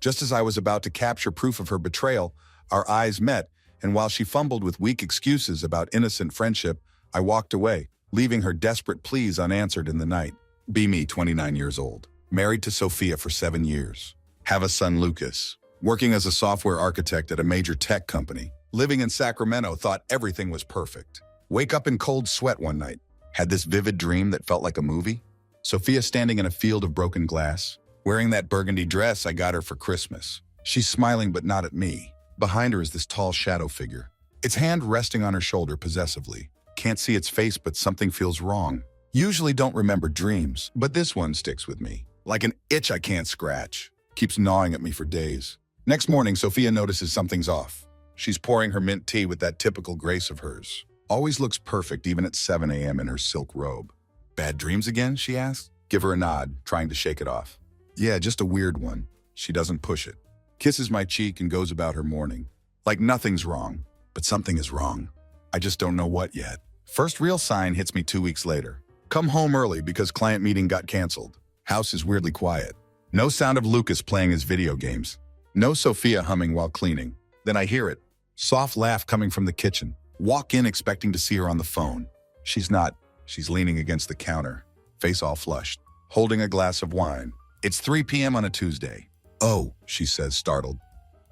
Just as I was about to capture proof of her betrayal, our eyes met, and while she fumbled with weak excuses about innocent friendship, I walked away, leaving her desperate pleas unanswered in the night. Be me, 29 years old, married to Sophia for 7 years. Have a son, Lucas, working as a software architect at a major tech company. Living in Sacramento, thought everything was perfect. Wake up in cold sweat one night. Had this vivid dream that felt like a movie. Sophia standing in a field of broken glass, wearing that burgundy dress I got her for Christmas. She's smiling but not at me. Behind her is this tall shadow figure, its hand resting on her shoulder possessively. Can't see its face, but something feels wrong. Usually don't remember dreams, but this one sticks with me. Like an itch I can't scratch. Keeps gnawing at me for days. Next morning, Sophia notices something's off. She's pouring her mint tea with that typical grace of hers. Always looks perfect even at 7 a.m. in her silk robe. Bad dreams again, she asks? Give her a nod, trying to shake it off. Yeah, just a weird one. She doesn't push it. Kisses my cheek and goes about her morning. Like nothing's wrong, but something is wrong. I just don't know what yet. First real sign hits me 2 weeks later. Come home early because client meeting got canceled. House is weirdly quiet. No sound of Lucas playing his video games. No Sophia humming while cleaning. Then I hear it. Soft laugh coming from the kitchen. Walk in expecting to see her on the phone. She's not. She's leaning against the counter, face all flushed, holding a glass of wine. It's 3 p.m. on a Tuesday. Oh, she says, startled.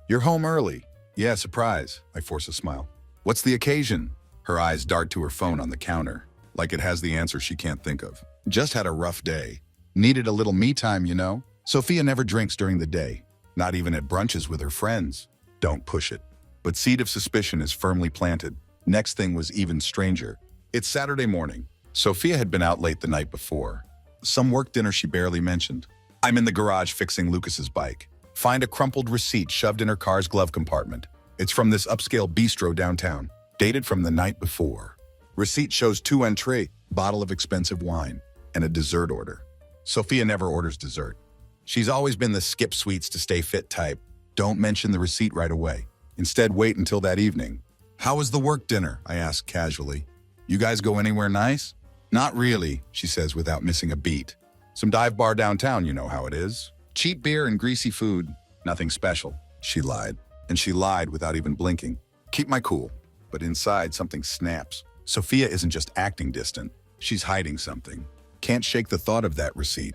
You're home early. Yeah, surprise. I force a smile. What's the occasion? Her eyes dart to her phone on the counter, like it has the answer she can't think of. Just had a rough day. Needed a little me time, you know? Sophia never drinks during the day, not even at brunches with her friends. Don't push it. But seed of suspicion is firmly planted. Next thing was even stranger. It's Saturday morning. Sophia had been out late the night before. Some work dinner she barely mentioned. I'm in the garage fixing Lucas's bike. Find a crumpled receipt shoved in her car's glove compartment. It's from this upscale bistro downtown, dated from the night before. Receipt shows 2 entrées, bottle of expensive wine, and a dessert order. Sophia never orders dessert. She's always been the skip sweets to stay fit type. Don't mention the receipt right away. Instead, wait until that evening. How was the work dinner? I ask casually. You guys go anywhere nice? Not really, she says without missing a beat. Some dive bar downtown, you know how it is. Cheap beer and greasy food. Nothing special. She lied. And she lied without even blinking. Keep my cool. But inside, something snaps. Sophia isn't just acting distant. She's hiding something. Can't shake the thought of that receipt.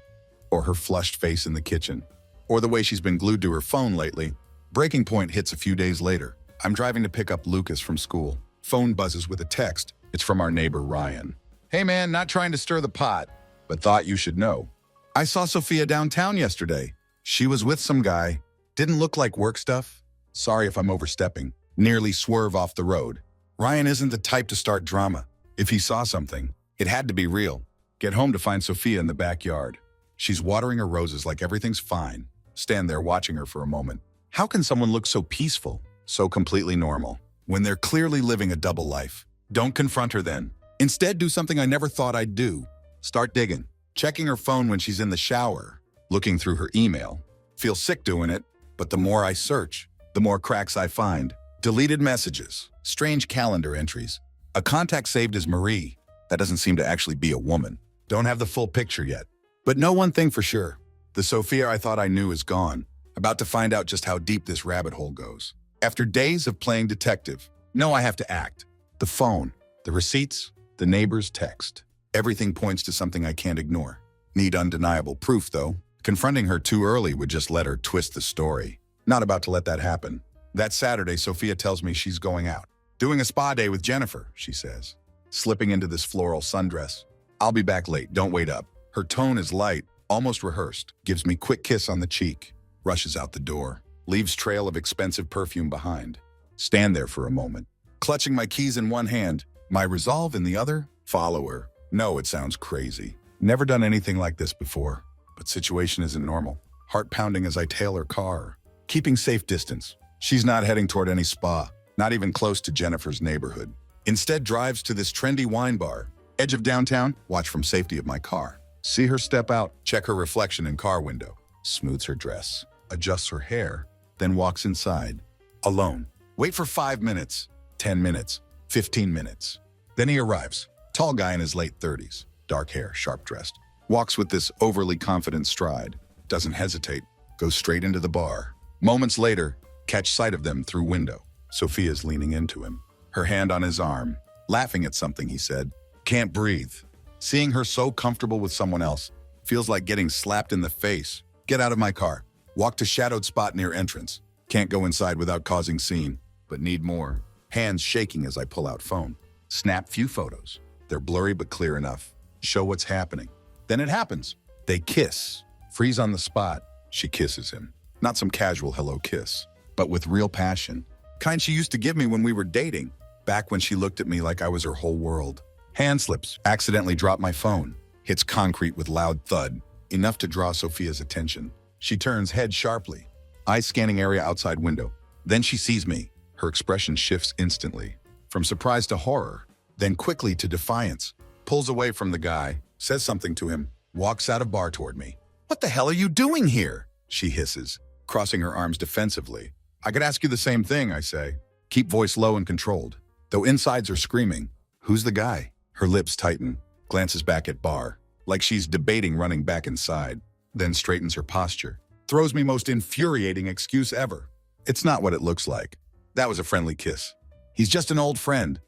Or her flushed face in the kitchen. Or the way she's been glued to her phone lately. Breaking point hits a few days later. I'm driving to pick up Lucas from school. Phone buzzes with a text. It's from our neighbor, Ryan. Hey man, not trying to stir the pot, but thought you should know. I saw Sophia downtown yesterday. She was with some guy. Didn't look like work stuff. Sorry if I'm overstepping. Nearly swerve off the road. Ryan isn't the type to start drama. If he saw something, it had to be real. Get home to find Sophia in the backyard. She's watering her roses like everything's fine. Stand there watching her for a moment. How can someone look so peaceful, so completely normal, when they're clearly living a double life? Don't confront her then. Instead, do something I never thought I'd do. Start digging. Checking her phone when she's in the shower. Looking through her email. Feel sick doing it, but the more I search, the more cracks I find. Deleted messages. Strange calendar entries. A contact saved as Marie. That doesn't seem to actually be a woman. Don't have the full picture yet. But know one thing for sure. The Sophia I thought I knew is gone. About to find out just how deep this rabbit hole goes. After days of playing detective, know I have to act. The phone, the receipts, the neighbor's text. Everything points to something I can't ignore. Need undeniable proof, though. Confronting her too early would just let her twist the story. Not about to let that happen. That Saturday, Sophia tells me she's going out. Doing a spa day with Jennifer, she says. Slipping into this floral sundress. I'll be back late, don't wait up. Her tone is light, almost rehearsed. Gives me quick kiss on the cheek. Rushes out the door. Leaves trail of expensive perfume behind. Stand there for a moment. Clutching my keys in one hand, my resolve in the other, follow her. No, it sounds crazy. Never done anything like this before, but situation isn't normal. Heart pounding as I tail her car. Keeping safe distance. She's not heading toward any spa, not even close to Jennifer's neighborhood. Instead drives to this trendy wine bar. Edge of downtown, watch from safety of my car. See her step out, check her reflection in car window. Smooths her dress, adjusts her hair, then walks inside. Alone. Wait for 5 minutes, 10 minutes, 15 minutes. Then he arrives. Tall guy in his late 30s. Dark hair, sharp dressed. Walks with this overly confident stride. Doesn't hesitate. Goes straight into the bar. Moments later, catch sight of them through window. Sophia's leaning into him, her hand on his arm, laughing at something he said. Can't breathe. Seeing her so comfortable with someone else feels like getting slapped in the face. Get out of my car. Walk to shadowed spot near entrance. Can't go inside without causing scene, but need more. Hands shaking as I pull out phone. Snap few photos. They're blurry but clear enough. Show what's happening. Then it happens. They kiss. Freeze on the spot. She kisses him. Not some casual hello kiss, but with real passion. Kind she used to give me when we were dating, back when she looked at me like I was her whole world. Hand slips. Accidentally drop my phone. Hits concrete with loud thud, enough to draw Sophia's attention. She turns head sharply, eyes scanning area outside window. Then she sees me. Her expression shifts instantly, from surprise to horror, then quickly to defiance. Pulls away from the guy, says something to him, walks out of bar toward me. What the hell are you doing here? She hisses, crossing her arms defensively. I could ask you the same thing, I say. Keep voice low and controlled, though insides are screaming. Who's the guy? Her lips tighten, glances back at bar, like she's debating running back inside, then straightens her posture. Throws me most infuriating excuse ever. It's not what it looks like. That was a friendly kiss. He's just an old friend.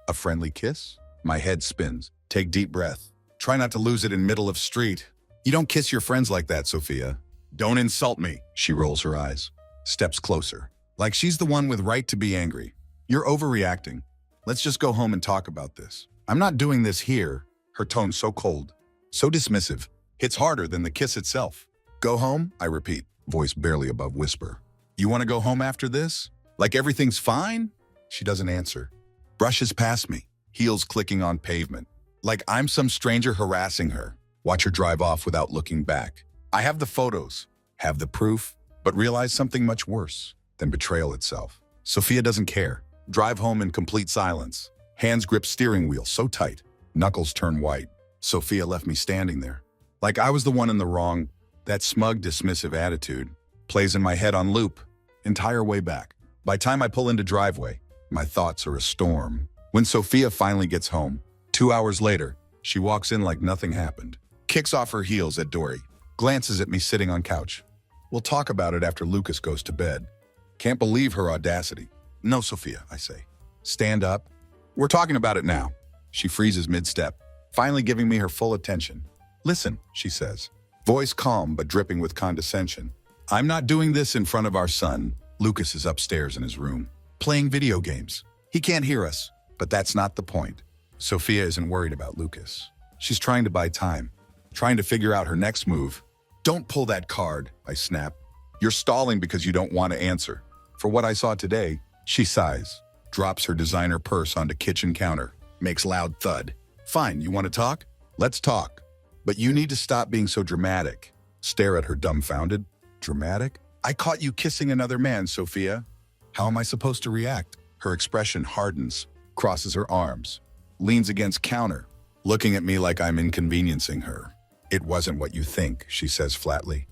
A friendly kiss? My head spins. Take deep breath. Try not to lose it in middle of street. You don't kiss your friends like that, Sophia. Don't insult me. She rolls her eyes. Steps closer. Like she's the one with right to be angry. You're overreacting. Let's just go home and talk about this. I'm not doing this here. Her tone so cold, so dismissive. Hits harder than the kiss itself. Go home? I repeat, voice barely above whisper. You want to go home after this? Like everything's fine? She doesn't answer. Brushes past me, heels clicking on pavement. Like I'm some stranger harassing her. Watch her drive off without looking back. I have the photos, have the proof, but realize something much worse than betrayal itself. Sophia doesn't care. Drive home in complete silence. Hands grip steering wheel so tight, knuckles turn white. Sophia left me standing there. Like I was the one in the wrong. That smug, dismissive attitude plays in my head on loop, entire way back. By time I pull into driveway, my thoughts are a storm. When Sophia finally gets home, 2 hours later, she walks in like nothing happened. Kicks off her heels at Dory, glances at me sitting on couch. We'll talk about it after Lucas goes to bed. Can't believe her audacity. No, Sophia, I say. Stand up. We're talking about it now. She freezes mid-step, finally giving me her full attention. Listen, she says, voice calm but dripping with condescension. I'm not doing this in front of our son. Lucas is upstairs in his room, playing video games. He can't hear us, but that's not the point. Sophia isn't worried about Lucas. She's trying to buy time, trying to figure out her next move. Don't pull that card, I snap. You're stalling because you don't want to answer. For what I saw today, she sighs, drops her designer purse onto kitchen counter, makes loud thud. Fine, you want to talk? Let's talk. But you need to stop being so dramatic. Stare at her dumbfounded. Dramatic? I caught you kissing another man, Sophia. How am I supposed to react? Her expression hardens, crosses her arms, leans against counter, looking at me like I'm inconveniencing her. It wasn't what you think, she says flatly.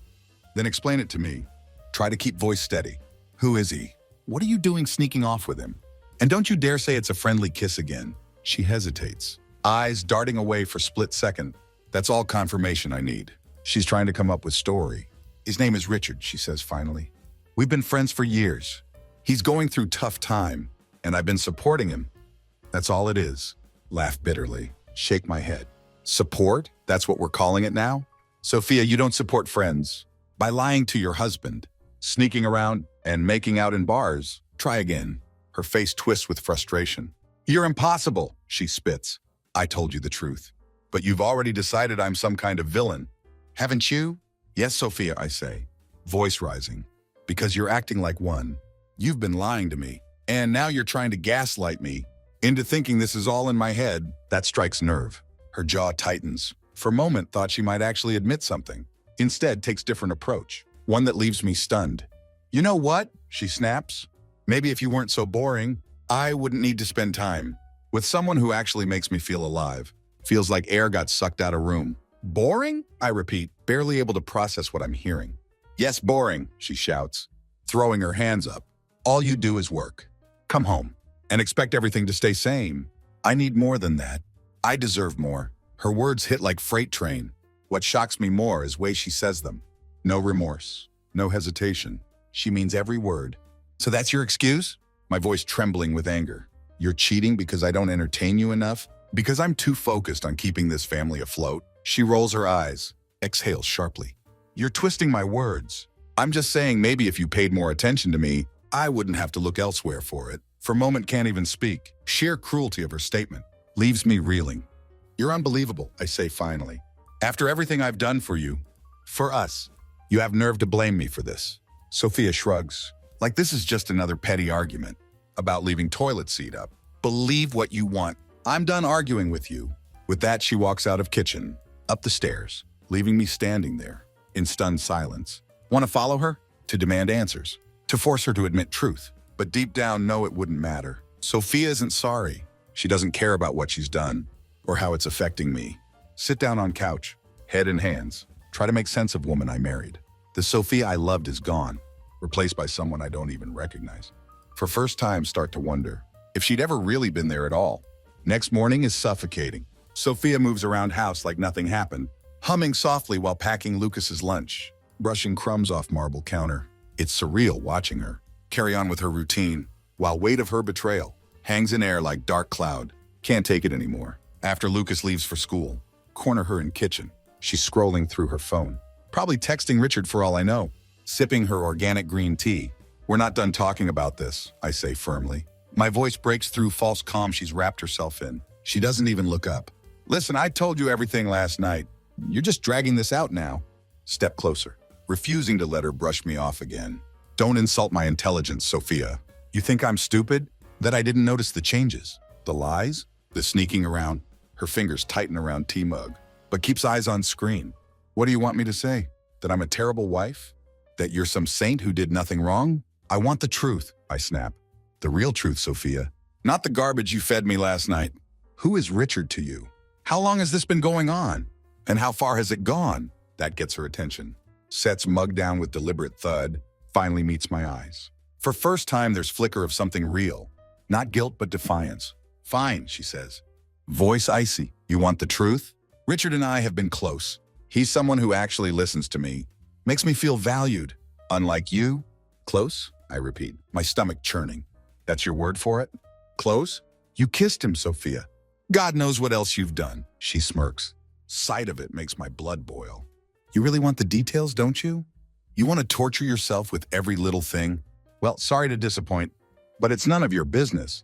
Then explain it to me. Try to keep voice steady. Who is he? What are you doing sneaking off with him? And don't you dare say it's a friendly kiss again. She hesitates, eyes darting away for split second. That's all confirmation I need. She's trying to come up with story. His name is Richard, she says finally. We've been friends for years. He's going through tough time, and I've been supporting him. That's all it is. Laugh bitterly, shake my head. Support? That's what we're calling it now? Sophia, you don't support friends. By lying to your husband, sneaking around and making out in bars. Try again. Her face twists with frustration. You're impossible, she spits. I told you the truth. But you've already decided I'm some kind of villain. Haven't you? Yes, Sophia, I say, voice rising. Because you're acting like one. You've been lying to me, and now you're trying to gaslight me into thinking this is all in my head. That strikes nerve. Her jaw tightens. For a moment, thought she might actually admit something. Instead, takes different approach, one that leaves me stunned. You know what? She snaps. Maybe if you weren't so boring, I wouldn't need to spend time with someone who actually makes me feel alive. Feels like air got sucked out of room. Boring? I repeat, barely able to process what I'm hearing. Yes, boring, she shouts, throwing her hands up. All you do is work. Come home and expect everything to stay same. I need more than that. I deserve more. Her words hit like freight train. What shocks me more is the way she says them. No remorse, no hesitation, She means every word. So that's your excuse? My voice trembling with anger. You're cheating because I don't entertain you enough? Because I'm too focused on keeping this family afloat? She rolls her eyes, exhales sharply. You're twisting my words. I'm just saying maybe if you paid more attention to me, I wouldn't have to look elsewhere for it. For a moment can't even speak. Sheer cruelty of her statement leaves me reeling. You're unbelievable, I say finally. After everything I've done for you, for us, you have nerve to blame me for this. Sophia shrugs, like this is just another petty argument about leaving toilet seat up. Believe what you want. I'm done arguing with you. With that, she walks out of kitchen, up the stairs, leaving me standing there in stunned silence. Want to follow her? To demand answers. To force her to admit truth. But deep down, know it wouldn't matter. Sophia isn't sorry. She doesn't care about what she's done or how it's affecting me. Sit down on couch, head in hands. Try to make sense of woman I married. The Sophia I loved is gone, replaced by someone I don't even recognize. For first time, start to wonder if she'd ever really been there at all. Next morning is suffocating. Sophia moves around house like nothing happened, humming softly while packing Lucas's lunch, brushing crumbs off marble counter. It's surreal watching her carry on with her routine, while weight of her betrayal hangs in air like dark cloud. Can't take it anymore. After Lucas leaves for school, corner her in kitchen. She's scrolling through her phone, probably texting Richard for all I know, sipping her organic green tea. We're not done talking about this, I say firmly. My voice breaks through false calm she's wrapped herself in. She doesn't even look up. Listen, I told you everything last night. You're just dragging this out now. Step closer, refusing to let her brush me off again. Don't insult my intelligence, Sophia. You think I'm stupid? That I didn't notice the changes? The lies? The sneaking around? Her fingers tighten around tea mug, but keeps eyes on screen. What do you want me to say? That I'm a terrible wife? That you're some saint who did nothing wrong? I want the truth, I snap. The real truth, Sophia. Not the garbage you fed me last night. Who is Richard to you? How long has this been going on? And how far has it gone? That gets her attention. Sets mug down with deliberate thud, finally meets my eyes. For first time, there's flicker of something real. Not guilt, but defiance. Fine, she says. Voice icy. You want the truth? Richard and I have been close. He's someone who actually listens to me. Makes me feel valued. Unlike you. Close? I repeat, my stomach churning. That's your word for it? Close? You kissed him, Sophia. God knows what else you've done. She smirks. Sight of it makes my blood boil. You really want the details, don't you? You want to torture yourself with every little thing? Well, sorry to disappoint, but it's none of your business.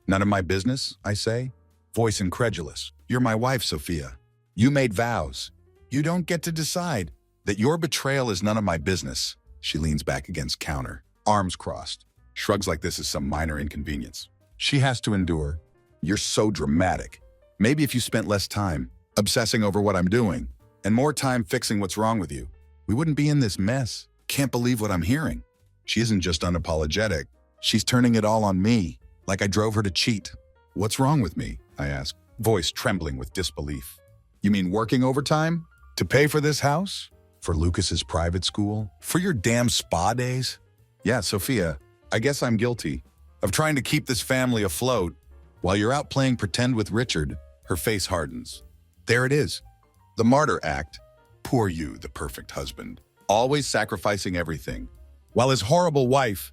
None of my business, I say. Voice incredulous. You're my wife, Sophia. You made vows. You don't get to decide. That your betrayal is none of my business. She leans back against counter, arms crossed, shrugs like this is some minor inconvenience. She has to endure. You're so dramatic. Maybe if you spent less time obsessing over what I'm doing and more time fixing what's wrong with you, we wouldn't be in this mess. Can't believe what I'm hearing. She isn't just unapologetic. She's turning it all on me, like I drove her to cheat. What's wrong with me? I ask, voice trembling with disbelief. You mean working overtime? To pay for this house? For Lucas's private school? For your damn spa days? Yeah, Sophia, I guess I'm guilty of trying to keep this family afloat. While you're out playing pretend with Richard, her face hardens. There it is. The martyr act. Poor you, the perfect husband, always sacrificing everything, while his horrible wife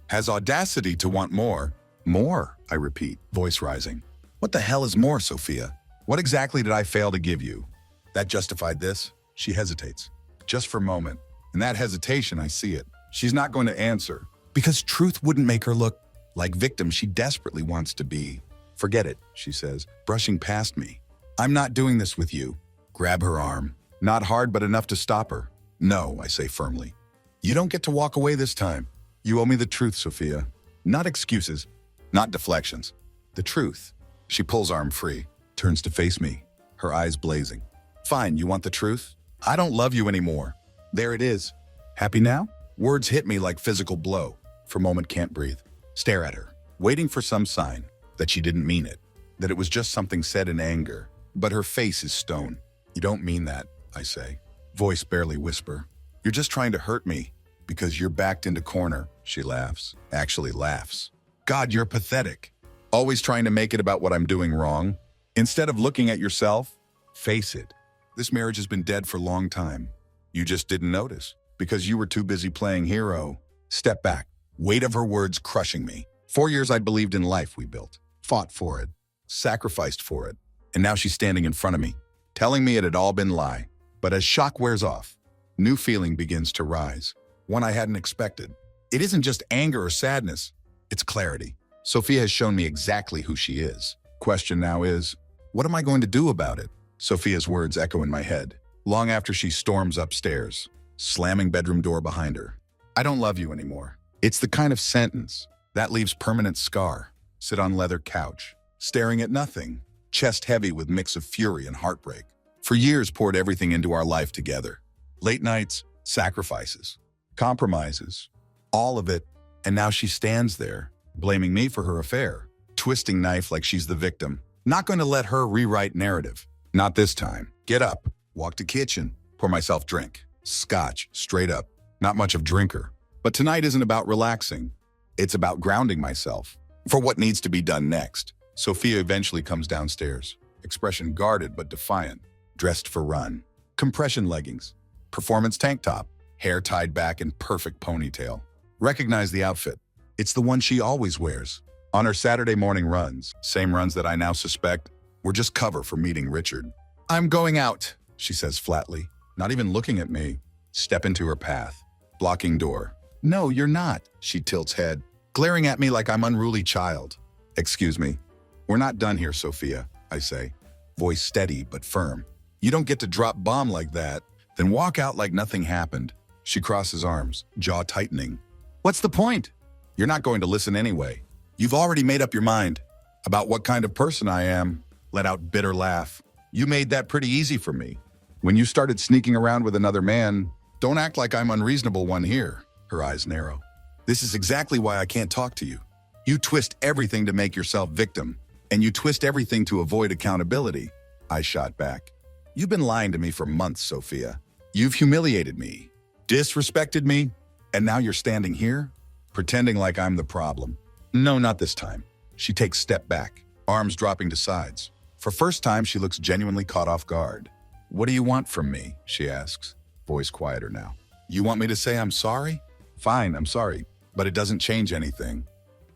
has audacity to want more. More, I repeat, voice rising. What the hell is more, Sophia? What exactly did I fail to give you that justified this? She hesitates, just for a moment. In that hesitation, I see it. She's not going to answer, because truth wouldn't make her look like victim she desperately wants to be. Forget it, she says, brushing past me. I'm not doing this with you. Grab her arm. Not hard, but enough to stop her. No, I say firmly. You don't get to walk away this time. You owe me the truth, Sophia. Not excuses, not deflections. The truth. She pulls arm free, turns to face me, her eyes blazing. Fine, you want the truth? I don't love you anymore. There it is. Happy now? Words hit me like physical blow. For a moment, can't breathe. Stare at her, waiting for some sign that she didn't mean it, that it was just something said in anger. But her face is stone. You don't mean that, I say. Voice barely whisper. You're just trying to hurt me because you're backed into corner. She laughs, actually laughs. God, you're pathetic. Always trying to make it about what I'm doing wrong. Instead of looking at yourself, face it. This marriage has been dead for a long time. You just didn't notice because you were too busy playing hero. Step back. Weight of her words crushing me. 4 years I believed in life we built. Fought for it. Sacrificed for it. And now she's standing in front of me, telling me it had all been lie. But as shock wears off, new feeling begins to rise. One I hadn't expected. It isn't just anger or sadness. It's clarity. Sophia has shown me exactly who she is. Question now is, what am I going to do about it? Sophia's words echo in my head, long after she storms upstairs, slamming bedroom door behind her. I don't love you anymore. It's the kind of sentence that leaves permanent scar. Sit on leather couch, staring at nothing, chest heavy with mix of fury and heartbreak. For years poured everything into our life together. Late nights, sacrifices, compromises, all of it. And now she stands there, blaming me for her affair, twisting knife like she's the victim. Not going to let her rewrite narrative. Not this time. Get up, walk to kitchen, pour myself drink. Scotch, straight up. Not much of drinker. But tonight isn't about relaxing. It's about grounding myself for what needs to be done next. Sophia eventually comes downstairs, expression guarded but defiant, dressed for run. Compression leggings, performance tank top, hair tied back in perfect ponytail. Recognize the outfit. It's the one she always wears on her Saturday morning runs, same runs that I now suspect were just cover for meeting Richard. I'm going out, she says flatly, not even looking at me. Step into her path, blocking door. No, you're not, she tilts head, glaring at me like I'm unruly child. Excuse me. We're not done here, Sophia, I say, voice steady but firm. You don't get to drop bomb like that, then walk out like nothing happened. She crosses arms, jaw tightening. What's the point? You're not going to listen anyway. You've already made up your mind about what kind of person I am. Let out bitter laugh. You made that pretty easy for me. When you started sneaking around with another man, don't act like I'm unreasonable one here. Her eyes narrow. This is exactly why I can't talk to you. You twist everything to make yourself victim, and you twist everything to avoid accountability. I shot back. You've been lying to me for months, Sophia. You've humiliated me, disrespected me, and now you're standing here, pretending like I'm the problem. No, not this time. She takes a step back, arms dropping to sides. For first time, she looks genuinely caught off guard. What do you want from me? She asks, voice quieter now. You want me to say I'm sorry? Fine, I'm sorry, but it doesn't change anything.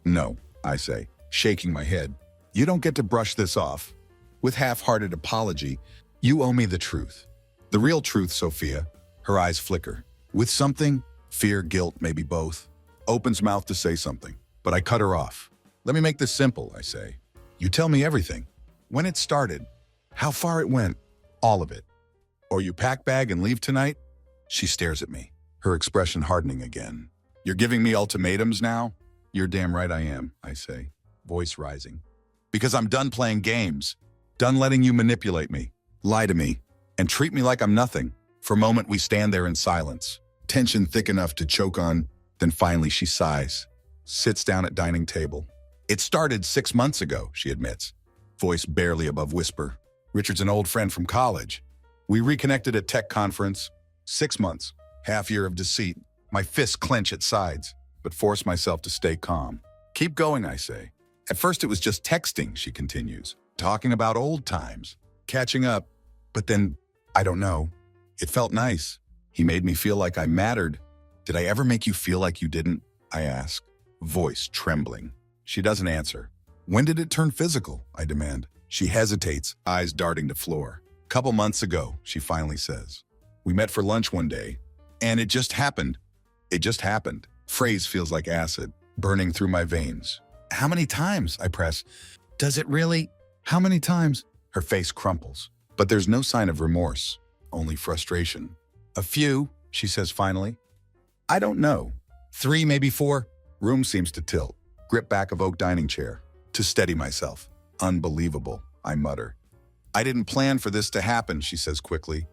No, I say, shaking my head. You don't get to brush this off with half-hearted apology. You owe me the truth. The real truth, Sophia. Her eyes flicker. With something, fear, guilt, maybe both. Opens mouth to say something, but I cut her off. Let me make this simple, I say. You tell me everything. When it started, how far it went, all of it. Or you pack bag and leave tonight? She stares at me, her expression hardening again. You're giving me ultimatums now? You're damn right I am, I say, voice rising. Because I'm done playing games, done letting you manipulate me, lie to me, and treat me like I'm nothing. For a moment, we stand there in silence, tension thick enough to choke on. Then finally she sighs, sits down at dining table. It started 6 months ago, she admits, voice barely above whisper. Richard's an old friend from college. We reconnected at tech conference. 6 months, half year of deceit. My fists clench at sides, but force myself to stay calm. Keep going, I say. At first it was just texting, she continues, talking about old times, catching up. But then, I don't know, it felt nice. He made me feel like I mattered. Did I ever make you feel like you didn't? I ask, voice trembling. She doesn't answer. When did it turn physical? I demand. She hesitates, eyes darting to floor. Couple months ago, she finally says. We met for lunch one day, and it just happened. It just happened. Phrase feels like acid, burning through my veins. How many times? I press. Does it really? How many times? Her face crumples, but there's no sign of remorse, only frustration. A few, she says finally. I don't know. 3, maybe 4. Room seems to tilt. Grip back of oak dining chair. To steady myself. Unbelievable, I mutter. I didn't plan for this to happen, she says quickly.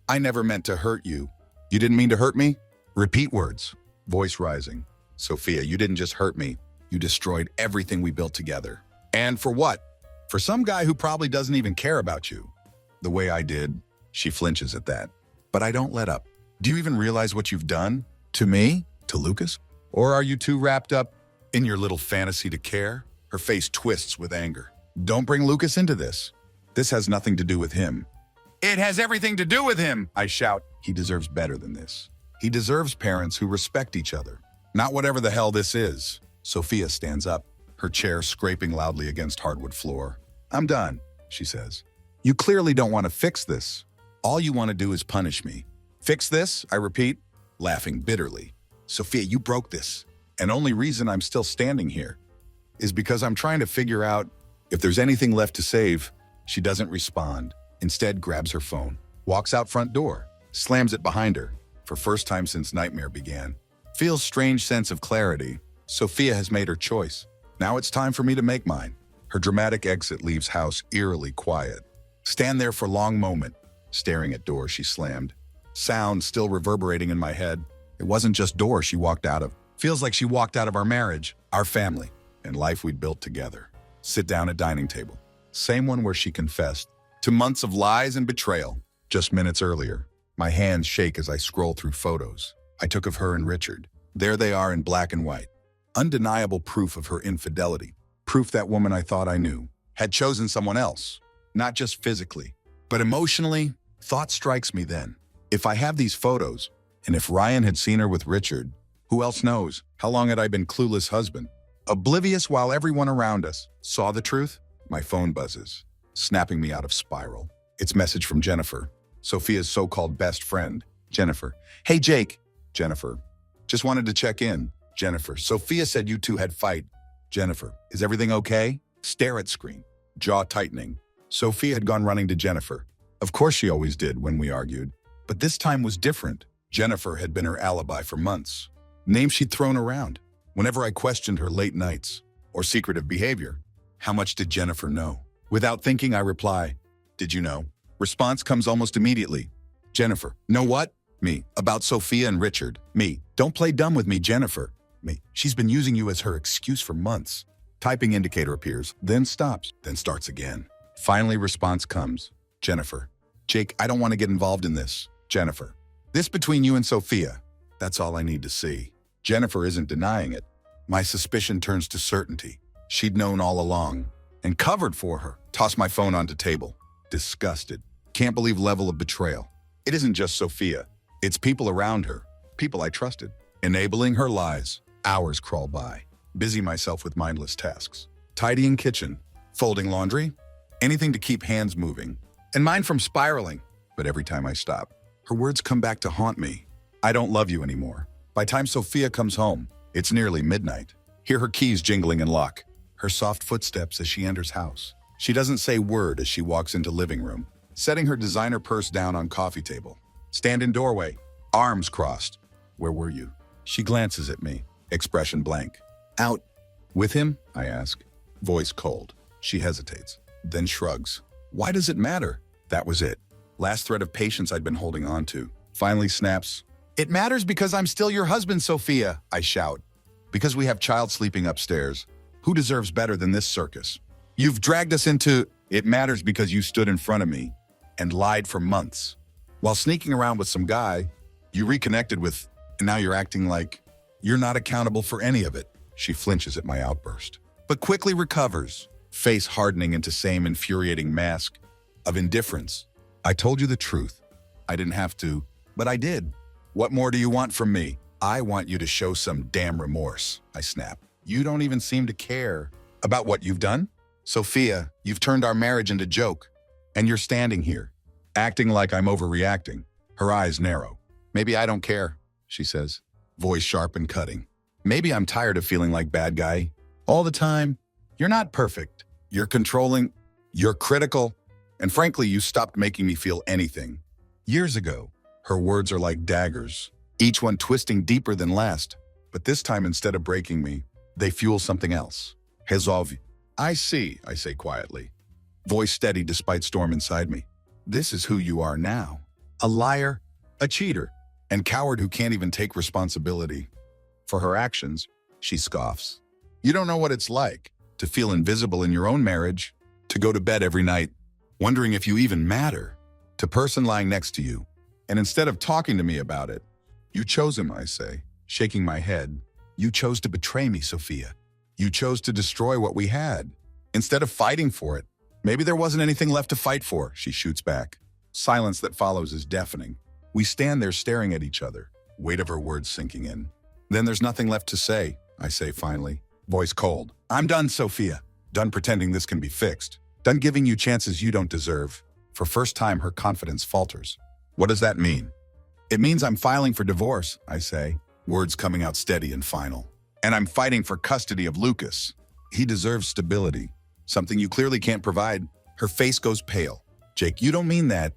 I never meant to hurt you. You didn't mean to hurt me? Repeat words, voice rising. Sophia, you didn't just hurt me. You destroyed everything we built together. And for what? For some guy who probably doesn't even care about you. The way I did. She flinches at that. But I don't let up. Do you even realize what you've done? To me? To Lucas? Or are you too wrapped up in your little fantasy to care? Her face twists with anger. Don't bring Lucas into this. This has nothing to do with him. It has everything to do with him, I shout. He deserves better than this. He deserves parents who respect each other, Not whatever the hell this is. Sophia stands up, her chair scraping loudly against hardwood floor. I'm done, she says. You clearly don't want to fix this. All you want to do is punish me. Fix this, I repeat, laughing bitterly. Sophia, you broke this. And only reason I'm still standing here is because I'm trying to figure out if there's anything left to save. She doesn't respond. Instead, grabs her phone, walks out front door, slams it behind her. For first time since nightmare began. Feels strange sense of clarity. Sophia has made her choice. Now it's time for me to make mine. Her dramatic exit leaves house eerily quiet. Stand there for long moment, staring at door she slammed. Sound still reverberating in my head. It wasn't just door she walked out of. Feels like she walked out of our marriage, our family, and life we'd built together. Sit down at dining table. Same one where she confessed to months of lies and betrayal. Just minutes earlier. My hands shake as I scroll through photos I took of her and Richard. There they are in black and white. Undeniable proof of her infidelity. Proof that woman I thought I knew had chosen someone else. Not just physically, but emotionally. Thought strikes me then. If I have these photos, and if Ryan had seen her with Richard, who else knows? How long had I been clueless husband? Oblivious while everyone around us saw the truth? My phone buzzes, snapping me out of spiral. It's message from Jennifer, Sophia's so-called best friend. Jennifer. Hey, Jake. Jennifer. Just wanted to check in. Jennifer. Sophia said you two had fight. Jennifer. Is everything okay? Stare at screen. Jaw tightening. Sophia had gone running to Jennifer. Of course she always did when we argued. But this time was different. Jennifer had been her alibi for months. Names she'd thrown around. Whenever I questioned her late nights or secretive behavior. How much did Jennifer know? Without thinking, I reply, did you know? Response comes almost immediately. Jennifer. Know what? Me. About Sophia and Richard. Me. Don't play dumb with me, Jennifer. Me. She's been using you as her excuse for months. Typing indicator appears, then stops, then starts again. Finally, response comes. Jennifer. Jake, I don't want to get involved in this. Jennifer. This between you and Sophia. That's all I need to see. Jennifer isn't denying it. My suspicion turns to certainty. She'd known all along and covered for her. Toss my phone onto table. Disgusted. Can't believe level of betrayal. It isn't just Sophia. It's people around her. People I trusted. Enabling her lies. Hours crawl by. Busy myself with mindless tasks. Tidying kitchen. Folding laundry. Anything to keep hands moving. And mine from spiraling. But every time I stop, her words come back to haunt me. I don't love you anymore. By the time Sophia comes home, it's nearly midnight. Hear her keys jingling in lock. Her soft footsteps as she enters house. She doesn't say word as she walks into living room, setting her designer purse down on coffee table. Stand in doorway, arms crossed. Where were you? She glances at me, expression blank. Out. With him? I ask. Voice cold. She hesitates, then shrugs. Why does it matter? That was it. Last thread of patience I'd been holding on to. Finally snaps. It matters because I'm still your husband, Sophia, I shout. Because we have child sleeping upstairs. Who deserves better than this circus? You've dragged us into... It matters because you stood in front of me and lied for months. While sneaking around with some guy, you reconnected with, and now you're acting like you're not accountable for any of it. She flinches at my outburst, but quickly recovers, face hardening into same infuriating mask of indifference. I told you the truth. I didn't have to, but I did. What more do you want from me? I want you to show some damn remorse, I snap. You don't even seem to care about what you've done? Sophia, you've turned our marriage into a joke, and you're standing here, acting like I'm overreacting. Her eyes narrow. Maybe I don't care, she says, voice sharp and cutting. Maybe I'm tired of feeling like bad guy all the time. You're not perfect. You're controlling. You're critical. And frankly, you stopped making me feel anything. Years ago, her words are like daggers, each one twisting deeper than last. But this time, instead of breaking me, they fuel something else. Hezov. I see, I say quietly, voice steady despite storm inside me. This is who you are now. A liar, a cheater, and coward who can't even take responsibility for her actions. She scoffs. You don't know what it's like to feel invisible in your own marriage, to go to bed every night, wondering if you even matter, to person lying next to you. And instead of talking to me about it, you chose him, I say, shaking my head. You chose to betray me, Sophia. You chose to destroy what we had, instead of fighting for it. Maybe there wasn't anything left to fight for, she shoots back. Silence that follows is deafening. We stand there staring at each other, weight of her words sinking in. Then there's nothing left to say, I say finally. Voice cold. I'm done, Sophia. Done pretending this can be fixed. Done giving you chances you don't deserve. For first time, her confidence falters. What does that mean? It means I'm filing for divorce, I say, words coming out steady and final. And I'm fighting for custody of Lucas. He deserves stability, something you clearly can't provide. Her face goes pale. Jake, you don't mean that.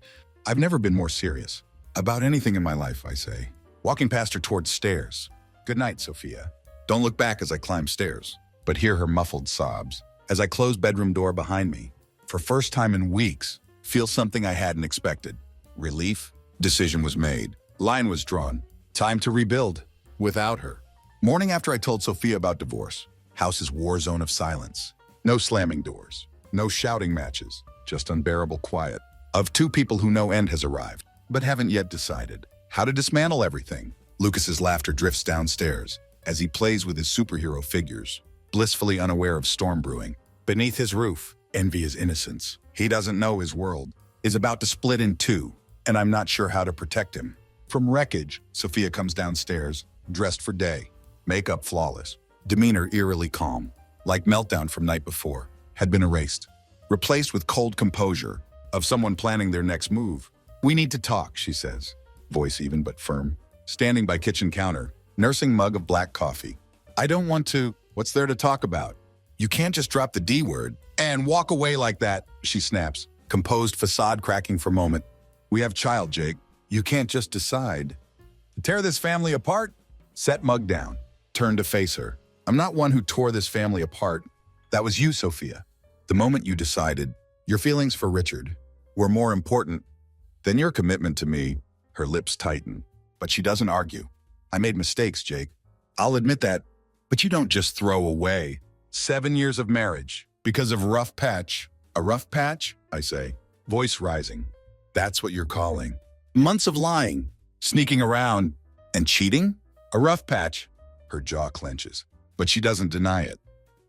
I've never been more serious. About anything in my life, I say, walking past her towards stairs. Good night, Sophia. Don't look back as I climb stairs, but hear her muffled sobs. As I close bedroom door behind me, for first time in weeks, feel something I hadn't expected. Relief. Decision was made. Line was drawn. Time to rebuild. Without her. Morning after I told Sophia about divorce. House's war zone of silence. No slamming doors. No shouting matches. Just unbearable quiet. Of two people who know end has arrived, but haven't yet decided how to dismantle everything. Lucas's laughter drifts downstairs as he plays with his superhero figures, blissfully unaware of storm brewing. Beneath his roof, envy is innocence. He doesn't know his world is about to split in two, and I'm not sure how to protect him. From wreckage, Sophia comes downstairs, dressed for day, makeup flawless, demeanor eerily calm, like meltdown from night before, had been erased, replaced with cold composure of someone planning their next move. We need to talk, she says, voice even but firm, standing by kitchen counter, nursing mug of black coffee. I don't want to. What's there to talk about? You can't just drop the D word and walk away like that, she snaps, composed facade cracking for a moment. We have child, Jake. You can't just decide to tear this family apart. Set mug down, turn to face her. I'm not one who tore this family apart. That was you, Sophia. The moment you decided your feelings for Richard were more important than your commitment to me. Her lips tighten, but she doesn't argue. I made mistakes, Jake. I'll admit that, but you don't just throw away 7 years of marriage because of rough patch. A rough patch, I say, voice rising. That's what you're calling months of lying, sneaking around, and cheating? A rough patch. Her jaw clenches, but she doesn't deny it.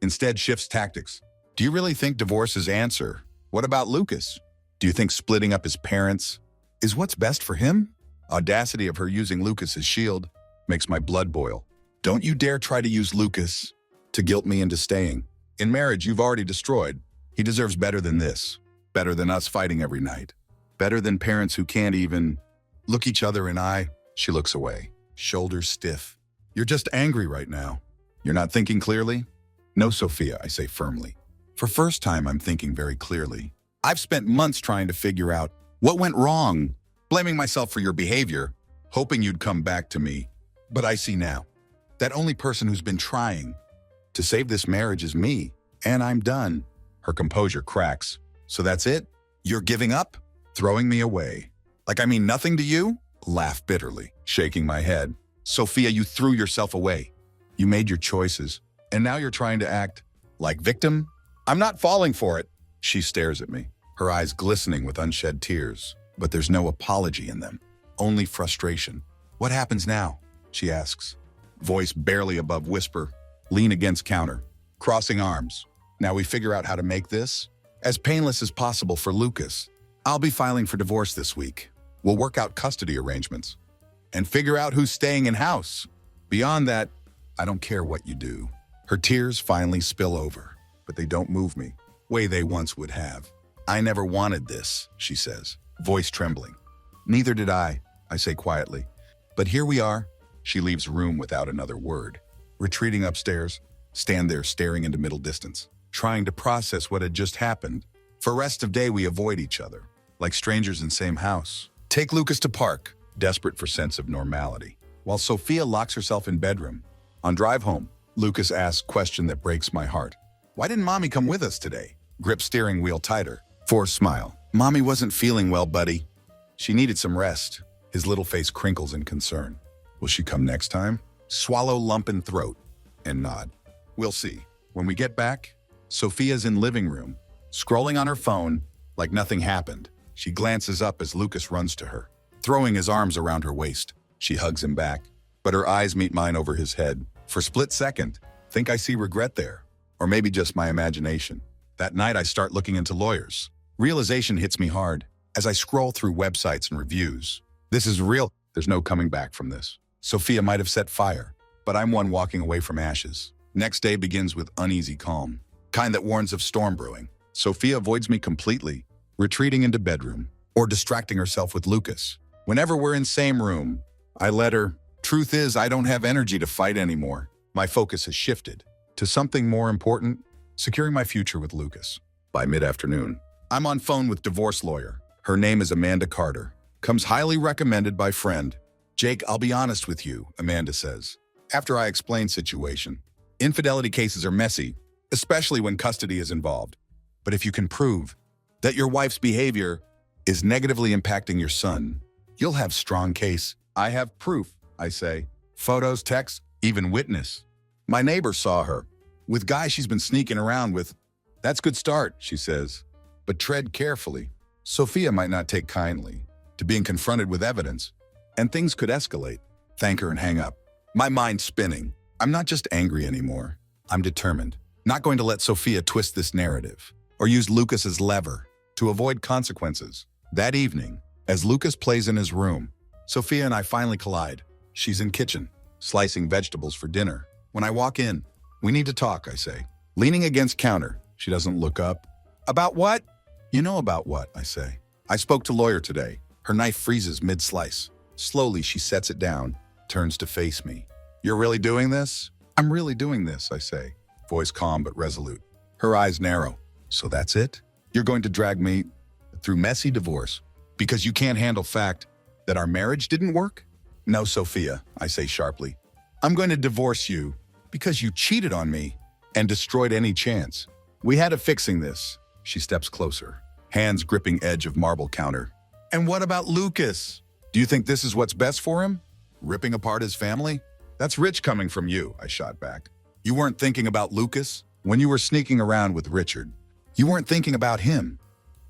Instead, shifts tactics. Do you really think divorce is answer? What about Lucas? Do you think splitting up his parents is what's best for him? Audacity of her using Lucas as shield makes my blood boil. Don't you dare try to use Lucas to guilt me into staying. In marriage, you've already destroyed. He deserves better than this. Better than us fighting every night. Better than parents who can't even look each other in eye. She looks away, shoulders stiff. You're just angry right now. You're not thinking clearly? No, Sophia, I say firmly. For first time, I'm thinking very clearly. I've spent months trying to figure out what went wrong, blaming myself for your behavior, hoping you'd come back to me. But I see now, that only person who's been trying to save this marriage is me, and I'm done. Her composure cracks. So that's it? You're giving up? Throwing me away? Like I mean nothing to you? Laugh bitterly, shaking my head. Sophia, you threw yourself away. You made your choices, and now you're trying to act like victim? I'm not falling for it. She stares at me, her eyes glistening with unshed tears, but there's no apology in them, only frustration. What happens now? She asks, voice barely above whisper, lean against counter, crossing arms. Now we figure out how to make this as painless as possible for Lucas. I'll be filing for divorce this week. We'll work out custody arrangements and figure out who's staying in house. Beyond that, I don't care what you do. Her tears finally spill over, but they don't move me, way they once would have. I never wanted this, she says, voice trembling. Neither did I say quietly. But here we are. She leaves room without another word. Retreating upstairs, stand there staring into middle distance, trying to process what had just happened. For rest of day, we avoid each other, like strangers in same house. Take Lucas to park, desperate for sense of normality, while Sophia locks herself in bedroom. On drive home, Lucas asks question that breaks my heart. Why didn't Mommy come with us today? Grip steering wheel tighter. Forced smile. Mommy wasn't feeling well, buddy. She needed some rest. His little face crinkles in concern. Will she come next time? Swallow lump in throat and nod. We'll see. When we get back, Sophia's in living room, scrolling on her phone like nothing happened. She glances up as Lucas runs to her, throwing his arms around her waist. She hugs him back, but her eyes meet mine over his head. For a split second, think I see regret there, or maybe just my imagination. That night I start looking into lawyers. Realization hits me hard as I scroll through websites and reviews. This is real. There's no coming back from this. Sophia might have set fire but I'm one walking away from ashes. Next day begins with uneasy calm, kind that warns of storm brewing. Sophia avoids me completely, retreating into bedroom, or distracting herself with Lucas. Whenever we're in same room, I let her. Truth is, I don't have energy to fight anymore. My focus has shifted to something more important, securing my future with Lucas. By mid-afternoon, I'm on phone with divorce lawyer. Her name is Amanda Carter. Comes highly recommended by friend. Jake, I'll be honest with you, Amanda says. After I explain situation, infidelity cases are messy, especially when custody is involved. But if you can prove that your wife's behavior is negatively impacting your son, you'll have strong case. I have proof, I say. Photos, texts, even witness. My neighbor saw her with guys she's been sneaking around with. That's good start, she says. But tread carefully. Sophia might not take kindly to being confronted with evidence, and things could escalate. Thank her and hang up. My mind's spinning. I'm not just angry anymore. I'm determined. Not going to let Sophia twist this narrative or use Lucas as lever to avoid consequences. That evening, as Lucas plays in his room, Sophia and I finally collide. She's in kitchen, slicing vegetables for dinner. When I walk in, we need to talk, I say. Leaning against counter, she doesn't look up. About what? You know about what, I say. I spoke to lawyer today. Her knife freezes mid-slice. Slowly, she sets it down, turns to face me. You're really doing this? I'm really doing this, I say. Voice calm but resolute. Her eyes narrow. So that's it? You're going to drag me through messy divorce because you can't handle fact that our marriage didn't work? No, Sophia, I say sharply. I'm going to divorce you because you cheated on me and destroyed any chance. We had a fixing this. She steps closer, hands gripping edge of marble counter. And what about Lucas? Do you think this is what's best for him? Ripping apart his family? That's rich coming from you, I shot back. You weren't thinking about Lucas when you were sneaking around with Richard. You weren't thinking about him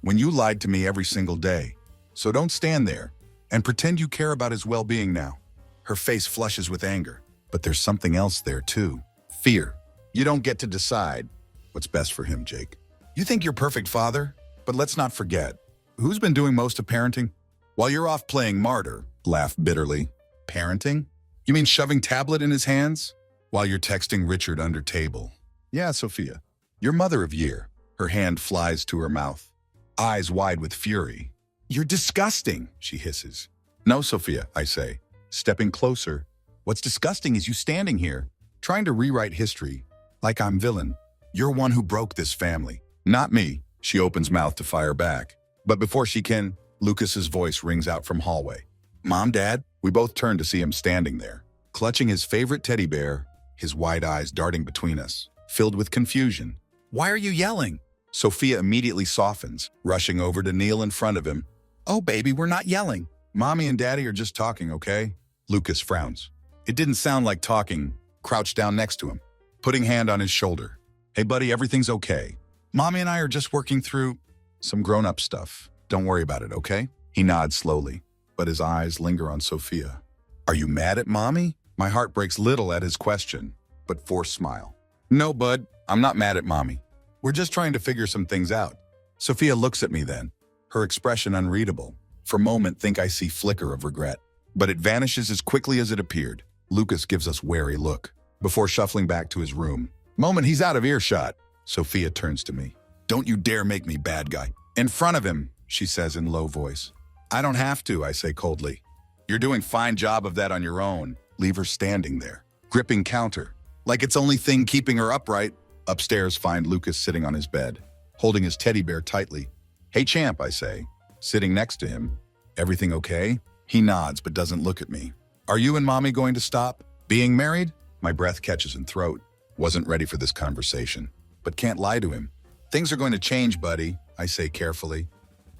when you lied to me every single day. So don't stand there and pretend you care about his well-being now. Her face flushes with anger, but there's something else there too. Fear. You don't get to decide what's best for him, Jake. You think you're perfect father, but let's not forget, who's been doing most of parenting? While you're off playing martyr, laugh bitterly. Parenting? You mean shoving tablet in his hands while you're texting Richard under table? Yeah, Sophia, your mother of year. Her hand flies to her mouth, eyes wide with fury. You're disgusting, she hisses. No, Sophia, I say, stepping closer. What's disgusting is you standing here, trying to rewrite history like I'm villain. You're one who broke this family. Not me, she opens mouth to fire back. But before she can, Lucas's voice rings out from hallway. Mom, Dad? We both turn to see him standing there, clutching his favorite teddy bear, his wide eyes darting between us, filled with confusion. Why are you yelling? Sophia immediately softens, rushing over to kneel in front of him. Oh, baby, we're not yelling. Mommy and Daddy are just talking, okay? Lucas frowns. It didn't sound like talking, crouched down next to him, putting hand on his shoulder. Hey, buddy, everything's okay. Mommy and I are just working through some grown-up stuff. Don't worry about it, okay? He nods slowly, but his eyes linger on Sophia. Are you mad at Mommy? My heart breaks little at his question, but forced smile. No, bud, I'm not mad at Mommy. We're just trying to figure some things out. Sophia looks at me then, her expression unreadable. For a moment, think I see flicker of regret, but it vanishes as quickly as it appeared. Lucas gives us wary look before shuffling back to his room. Moment he's out of earshot, Sophia turns to me. Don't you dare make me bad guy. In front of him, she says in low voice. I don't have to, I say coldly. You're doing fine job of that on your own. Leave her standing there, gripping counter, like it's only thing keeping her upright. Upstairs, find Lucas sitting on his bed, holding his teddy bear tightly. Hey, champ, I say, sitting next to him. Everything okay? He nods but doesn't look at me. Are you and Mommy going to stop being married? My breath catches in throat. Wasn't ready for this conversation, but can't lie to him. Things are going to change, buddy, I say carefully.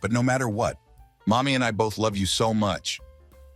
But no matter what, Mommy and I both love you so much.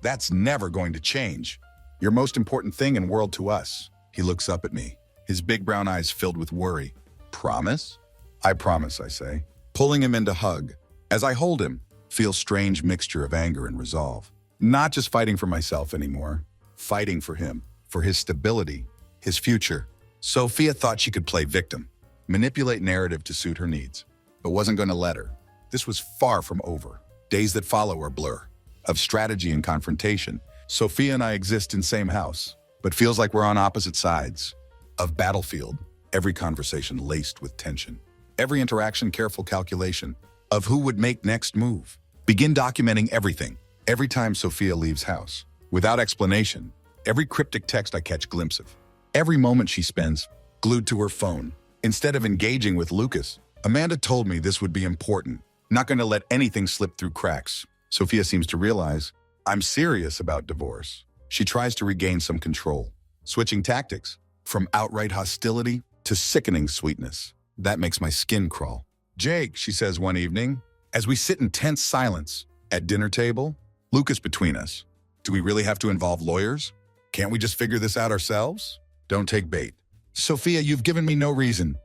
That's never going to change. You're most important thing in world to us. He looks up at me, his big brown eyes filled with worry. Promise? I promise, I say, pulling him into hug. As I hold him, feel strange mixture of anger and resolve. Not just fighting for myself anymore, fighting for him, for his stability, his future. Sophia thought she could play victim, manipulate narrative to suit her needs, but wasn't going to let her. This was far from over. Days that follow are blur, of strategy and confrontation. Sophia and I exist in same house, but feels like we're on opposite sides of battlefield. Every conversation laced with tension. Every interaction careful calculation of who would make next move. Begin documenting everything. Every time Sophia leaves house. Without explanation. Every cryptic text I catch glimpse of. Every moment she spends glued to her phone. Instead of engaging with Lucas, Amanda told me this would be important. Not going to let anything slip through cracks. Sophia seems to realize I'm serious about divorce. She tries to regain some control, switching tactics from outright hostility to sickening sweetness. That makes my skin crawl. Jake, she says one evening, as we sit in tense silence at dinner table, Lucas between us. Do we really have to involve lawyers? Can't we just figure this out ourselves? Don't take bait. Sophia, you've given me no reason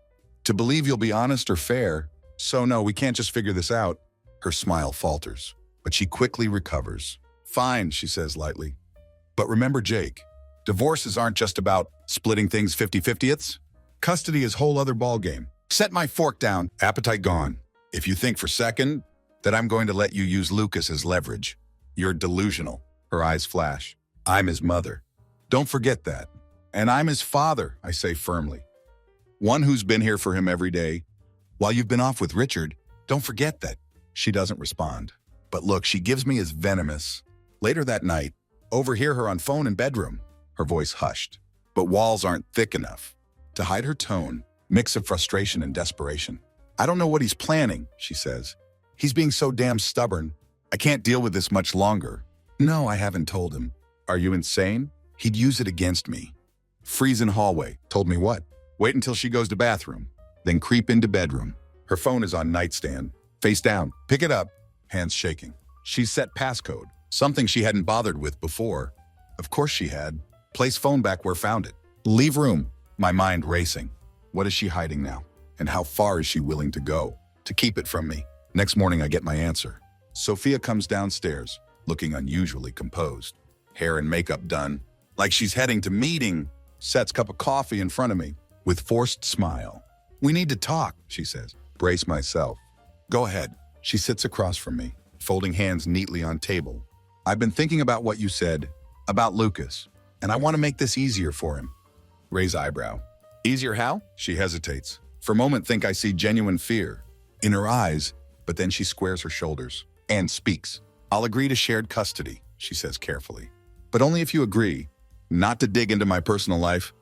to believe you'll be honest or fair. So no, we can't just figure this out. Her smile falters, but she quickly recovers. Fine, she says lightly. But remember, Jake, divorces aren't just about splitting things 50-50ths. Custody is a whole other ballgame. Set my fork down, appetite gone. If you think for a second that I'm going to let you use Lucas as leverage, you're delusional. Her eyes flash. I'm his mother. Don't forget that. And I'm his father, I say firmly. One who's been here for him every day. While you've been off with Richard, don't forget that. She doesn't respond. But look, she gives me as venomous. Later that night, overhear her on phone in bedroom. Her voice hushed. But walls aren't thick enough to hide her tone, mix of frustration and desperation. I don't know what he's planning, she says. He's being so damn stubborn. I can't deal with this much longer. No, I haven't told him. Are you insane? He'd use it against me. Freeze in hallway. Told me what? Wait until she goes to bathroom. Then creep into bedroom. Her phone is on nightstand. Face down. Pick it up. Hands shaking. She's set passcode. Something she hadn't bothered with before. Of course she had. Place phone back where found it. Leave room. My mind racing. What is she hiding now? And how far is she willing to go to keep it from me? Next morning I get my answer. Sophia comes downstairs, looking unusually composed. Hair and makeup done. Like she's heading to meeting. Sets cup of coffee in front of me with forced smile. We need to talk, she says. Brace myself. Go ahead. She sits across from me, folding hands neatly on table. I've been thinking about what you said about Lucas, and I want to make this easier for him. Raise eyebrow. Easier how? She hesitates. For a moment think I see genuine fear in her eyes, but then she squares her shoulders and speaks. I'll agree to shared custody, she says carefully. But only if you agree not to dig into my personal life.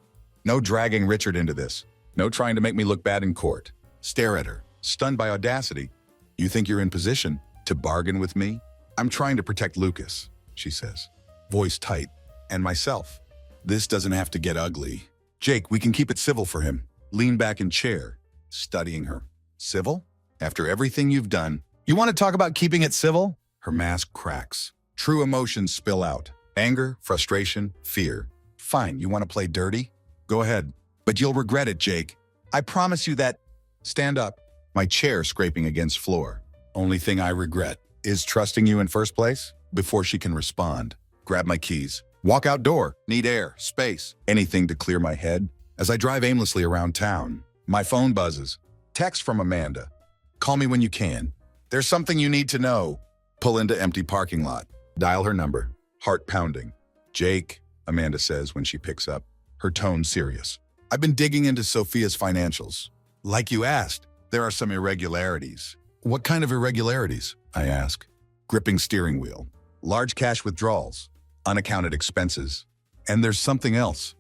No dragging Richard into this. No trying to make me look bad in court. Stare at her, stunned by audacity. You think you're in position to bargain with me? I'm trying to protect Lucas, she says, voice tight, and myself. This doesn't have to get ugly. Jake, we can keep it civil for him. Lean back in chair, studying her. Civil? After everything you've done, you want to talk about keeping it civil? Her mask cracks. True emotions spill out. Anger, frustration, fear. Fine, you want to play dirty? Go ahead. But you'll regret it, Jake. I promise you that. Stand up. My chair scraping against floor. Only thing I regret is trusting you in first place. Before she can respond, grab my keys. Walk outdoor. Need air, space, anything to clear my head. As I drive aimlessly around town, my phone buzzes. Text from Amanda. Call me when you can. There's something you need to know. Pull into empty parking lot. Dial her number. Heart pounding. Jake, Amanda says when she picks up, her tone serious. I've been digging into Sophia's financials. Like you asked, there are some irregularities. What kind of irregularities? I ask. Gripping steering wheel. Large cash withdrawals. Unaccounted expenses. And there's something else.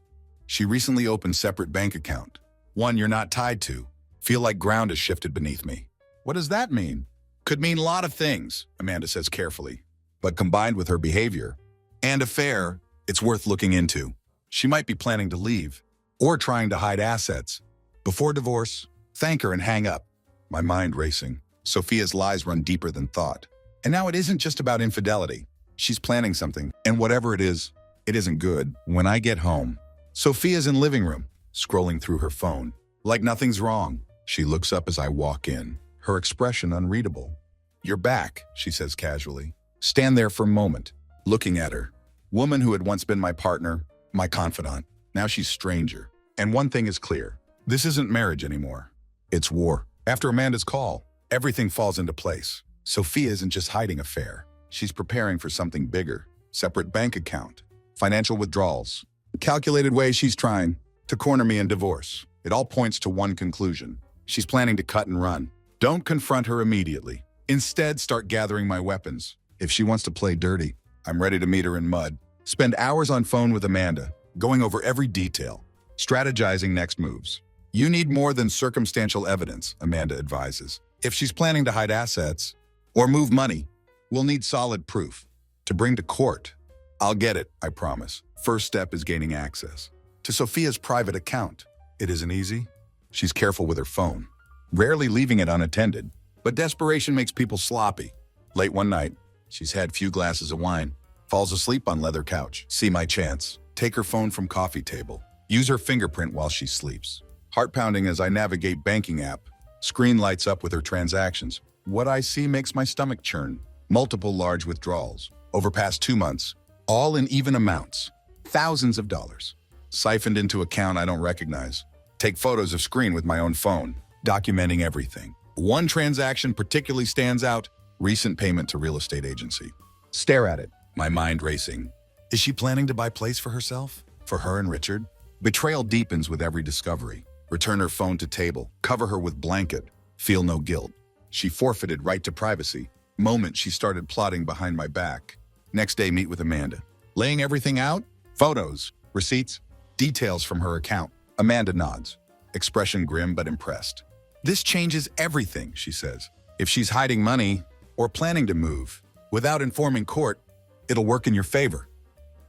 She recently opened separate bank account. One you're not tied to. Feel like ground has shifted beneath me. What does that mean? Could mean a lot of things, Amanda says carefully. But combined with her behavior and affair, it's worth looking into. She might be planning to leave or trying to hide assets. Before divorce, thank her and hang up. My mind racing. Sophia's lies run deeper than thought. And now it isn't just about infidelity. She's planning something, and whatever it isn't good. When I get home, Sophia's in living room, scrolling through her phone. Like nothing's wrong. She looks up as I walk in, her expression unreadable. You're back, she says casually. Stand there for a moment, looking at her. Woman who had once been my partner, my confidant. Now she's stranger. And one thing is clear. This isn't marriage anymore. It's war. After Amanda's call, everything falls into place. Sophia isn't just hiding affair. She's preparing for something bigger. Separate bank account. Financial withdrawals. Calculated way she's trying to corner me in divorce. It all points to one conclusion. She's planning to cut and run. Don't confront her immediately. Instead, start gathering my weapons. If she wants to play dirty, I'm ready to meet her in mud. Spend hours on phone with Amanda, going over every detail, strategizing next moves. You need more than circumstantial evidence, Amanda advises. If she's planning to hide assets or move money, we'll need solid proof to bring to court. I'll get it, I promise. First step is gaining access to Sophia's private account. It isn't easy. She's careful with her phone, rarely leaving it unattended. But desperation makes people sloppy. Late one night, she's had few glasses of wine, falls asleep on leather couch. See my chance. Take her phone from coffee table. Use her fingerprint while she sleeps. Heart pounding as I navigate banking app. Screen lights up with her transactions. What I see makes my stomach churn. Multiple large withdrawals. Over past 2 months. All in even amounts. Thousands of dollars. Siphoned into account I don't recognize. Take photos of screen with my own phone. Documenting everything. One transaction particularly stands out. Recent payment to real estate agency. Stare at it. My mind racing. Is she planning to buy place for herself? For her and Richard? Betrayal deepens with every discovery. Return her phone to table. Cover her with blanket. Feel no guilt. She forfeited right to privacy. Moment she started plotting behind my back. Next day, meet with Amanda. Laying everything out? Photos, receipts, details from her account. Amanda nods. Expression grim but impressed. This changes everything, she says. If she's hiding money or planning to move without informing court, it'll work in your favor.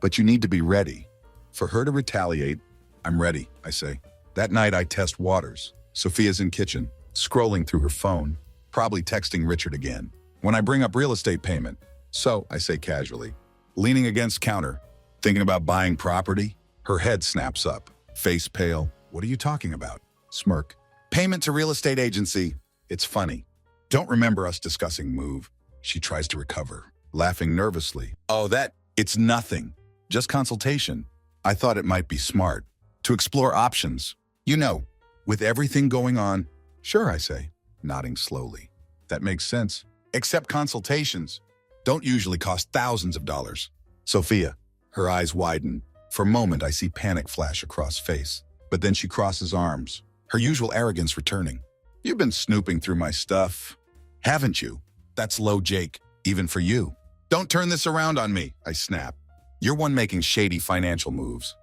But you need to be ready. For her to retaliate, I'm ready, I say. That night I test waters. Sophia's in kitchen, scrolling through her phone, probably texting Richard again. When I bring up real estate payment, so, I say casually, leaning against counter, thinking about buying property, her head snaps up, face pale. What are you talking about? Smirk. Payment to real estate agency. It's funny. Don't remember us discussing move. She tries to recover, laughing nervously. Oh, it's nothing. Just consultation. I thought it might be smart to explore options. You know, with everything going on. Sure, I say, nodding slowly. That makes sense. Except consultations don't usually cost thousands of dollars. Sophia, her eyes widen. For a moment, I see panic flash across face. But then she crosses arms, her usual arrogance returning. You've been snooping through my stuff, haven't you? That's low, Jake, even for you. Don't turn this around on me, I snap. You're one making shady financial moves.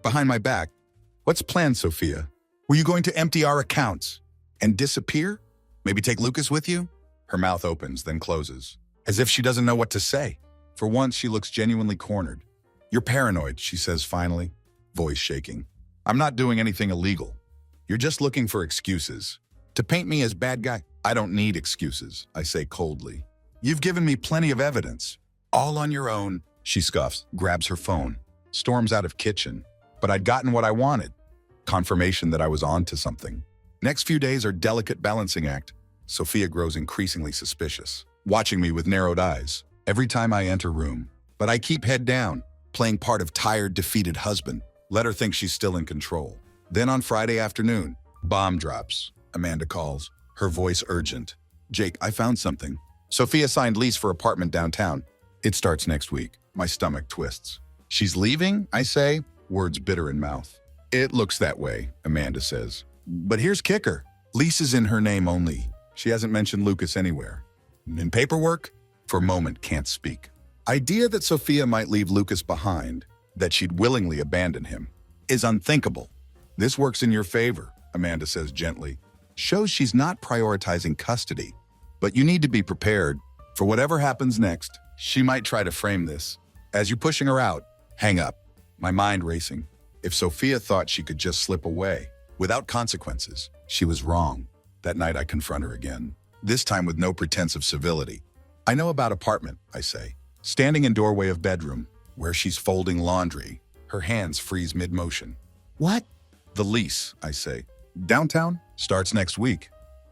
Behind my back. What's planned, Sophia? Were you going to empty our accounts and disappear? Maybe take Lucas with you? Her mouth opens, then closes, as if she doesn't know what to say. For once, she looks genuinely cornered. You're paranoid, she says finally, voice shaking. I'm not doing anything illegal. You're just looking for excuses. To paint me as bad guy, I don't need excuses, I say coldly. You've given me plenty of evidence. All on your own, she scoffs, grabs her phone, storms out of kitchen. But I'd gotten what I wanted. Confirmation that I was on to something. Next few days are delicate balancing act. Sophia grows increasingly suspicious, watching me with narrowed eyes every time I enter room. But I keep head down, playing part of tired, defeated husband. Let her think she's still in control. Then on Friday afternoon, bomb drops. Amanda calls, her voice urgent. Jake, I found something. Sophia signed lease for apartment downtown. It starts next week. My stomach twists. She's leaving, I say, words bitter in mouth. It looks that way, Amanda says. But here's kicker. Lease is in her name only. She hasn't mentioned Lucas anywhere. In paperwork? For a moment, can't speak. Idea that Sophia might leave Lucas behind, that she'd willingly abandon him, is unthinkable. This works in your favor, Amanda says gently. Shows she's not prioritizing custody. But you need to be prepared. For whatever happens next, she might try to frame this. As you're pushing her out, hang up. My mind racing. If Sophia thought she could just slip away, without consequences, she was wrong. That night I confront her again, this time with no pretense of civility. I know about apartment, I say, standing in doorway of bedroom, where she's folding laundry. Her hands freeze mid-motion. What? The lease, I say. Downtown? Starts next week.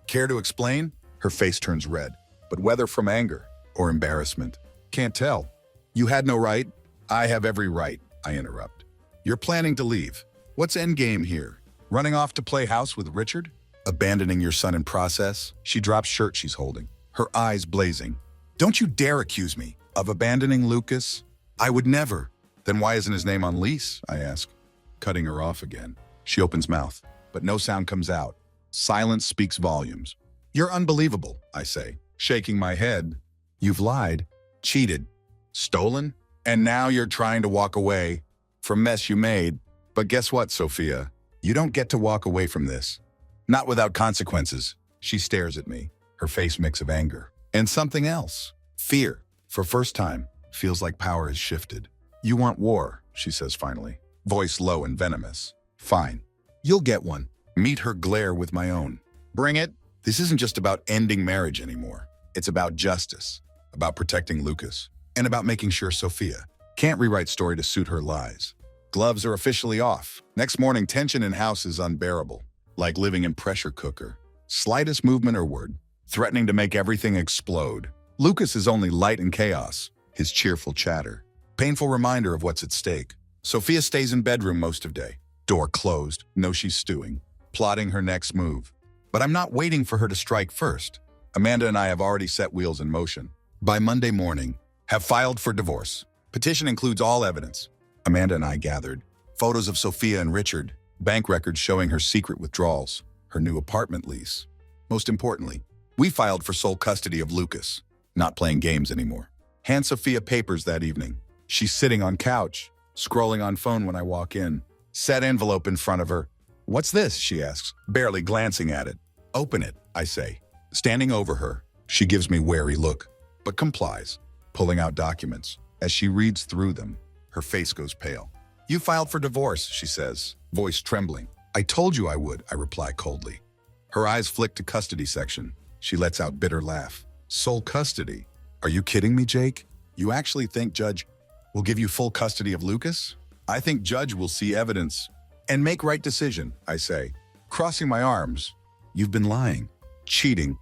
Care to explain? Her face turns red, but whether from anger or embarrassment, can't tell. You had no right. I have every right, I interrupt. You're planning to leave. What's endgame here? Running off to play house with Richard? Abandoning your son in process? She drops shirt she's holding, her eyes blazing. Don't you dare accuse me of abandoning Lucas. I would never. Then why isn't his name on lease? I ask, cutting her off again. She opens mouth, but no sound comes out. Silence speaks volumes. You're unbelievable, I say, shaking my head. You've lied, cheated, stolen, and now you're trying to walk away from mess you made. But guess what, Sophia? You don't get to walk away from this. Not without consequences. She stares at me, her face mix of anger. And something else. Fear. For first time, feels like power has shifted. You want war, she says finally, voice low and venomous. Fine. You'll get one. Meet her glare with my own. Bring it. This isn't just about ending marriage anymore. It's about justice, about protecting Lucas, and about making sure Sophia can't rewrite story to suit her lies. Gloves are officially off. Next morning, tension in house is unbearable, like living in pressure cooker. Slightest movement or word, threatening to make everything explode. Lucas is only light and chaos, his cheerful chatter. Painful reminder of what's at stake. Sophia stays in bedroom most of day. Door closed, know she's stewing, plotting her next move. But I'm not waiting for her to strike first. Amanda and I have already set wheels in motion. By Monday morning, have filed for divorce. Petition includes all evidence. Amanda and I gathered photos of Sophia and Richard, bank records showing her secret withdrawals, her new apartment lease. Most importantly, we filed for sole custody of Lucas, not playing games anymore. Hand Sophia papers that evening. She's sitting on couch, scrolling on phone when I walk in. Set envelope in front of her. What's this? She asks, barely glancing at it. Open it, I say. Standing over her, she gives me wary look, but complies, pulling out documents. As she reads through them, her face goes pale. You filed for divorce, she says, voice trembling. I told you I would, I reply coldly. Her eyes flick to custody section. She lets out bitter laugh. Sole custody? Are you kidding me, Jake? You actually think Judge will give you full custody of Lucas? I think Judge will see evidence and make right decision, I say, crossing my arms. You've been lying, cheating,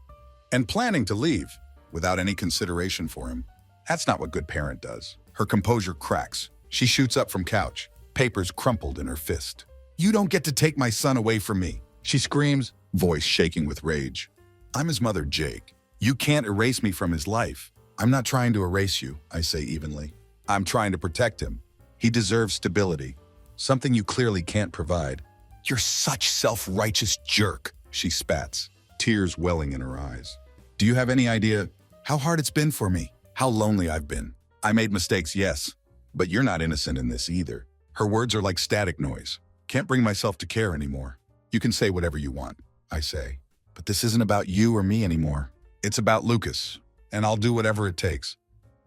and planning to leave without any consideration for him. That's not what good parent does. Her composure cracks. She shoots up from couch, papers crumpled in her fist. You don't get to take my son away from me, she screams, voice shaking with rage. I'm his mother, Jake. You can't erase me from his life. I'm not trying to erase you, I say evenly. I'm trying to protect him. He deserves stability, something you clearly can't provide. You're such self-righteous jerk, she spats, tears welling in her eyes. Do you have any idea how hard it's been for me? How lonely I've been? I made mistakes, yes, but you're not innocent in this either. Her words are like static noise. Can't bring myself to care anymore. You can say whatever you want, I say. But this isn't about you or me anymore. It's about Lucas, and I'll do whatever it takes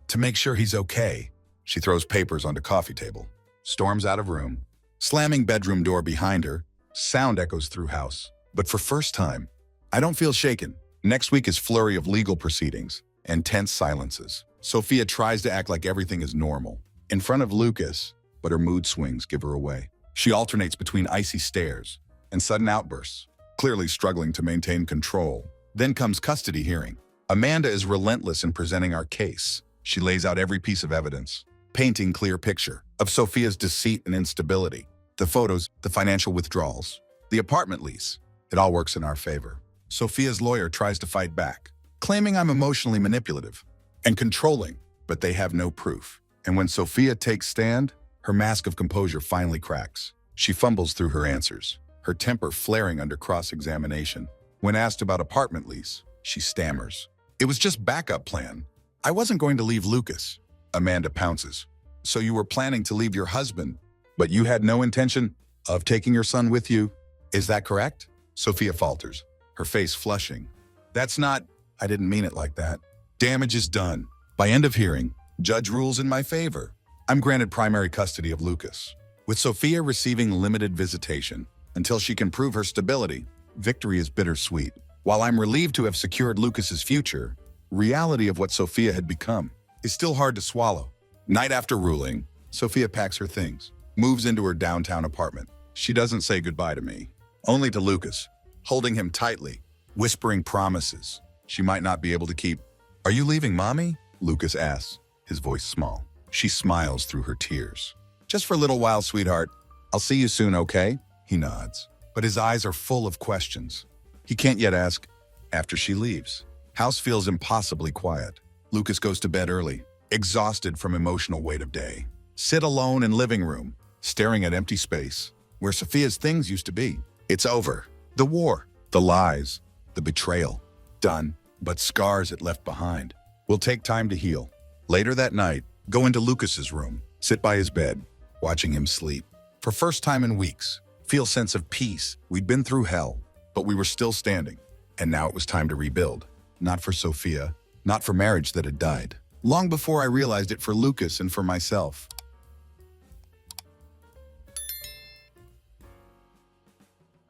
to make sure he's okay. She throws papers onto coffee table, storms out of room, slamming bedroom door behind her. Sound echoes through house. But for first time, I don't feel shaken. Next week is flurry of legal proceedings and tense silences. Sophia tries to act like everything is normal in front of Lucas, but her mood swings give her away. She alternates between icy stares and sudden outbursts, clearly struggling to maintain control. Then comes custody hearing. Amanda is relentless in presenting our case. She lays out every piece of evidence, painting clear picture of Sophia's deceit and instability. The photos, the financial withdrawals, the apartment lease. It all works in our favor. Sophia's lawyer tries to fight back, claiming I'm emotionally manipulative and controlling, but they have no proof. And when Sophia takes stand, her mask of composure finally cracks. She fumbles through her answers, her temper flaring under cross-examination. When asked about apartment lease, she stammers. It was just backup plan. I wasn't going to leave Lucas. Amanda pounces. So you were planning to leave your husband, but you had no intention of taking your son with you? Is that correct? Sophia falters, her face flushing. That's not, I didn't mean it like that. Damage is done. By end of hearing, judge rules in my favor. I'm granted primary custody of Lucas, with Sophia receiving limited visitation until she can prove her stability. Victory is bittersweet. While I'm relieved to have secured Lucas's future, reality of what Sophia had become is still hard to swallow. Night after ruling, Sophia packs her things, moves into her downtown apartment. She doesn't say goodbye to me, only to Lucas, holding him tightly, whispering promises she might not be able to keep. Are you leaving, Mommy? Lucas asks, his voice small. She smiles through her tears. Just for a little while, sweetheart. I'll see you soon, okay? He nods, but his eyes are full of questions. He can't yet ask after she leaves. House feels impossibly quiet. Lucas goes to bed early, exhausted from emotional weight of day. Sit alone in living room, staring at empty space, where Sophia's things used to be. It's over. The war, the lies, the betrayal. Done, but scars it left behind will take time to heal. Later that night, go into Lucas's room, sit by his bed, watching him sleep. For first time in weeks, feel sense of peace. We'd been through hell, but we were still standing. And now it was time to rebuild. Not for Sophia, not for marriage that had died. Long before I realized it, for Lucas and for myself.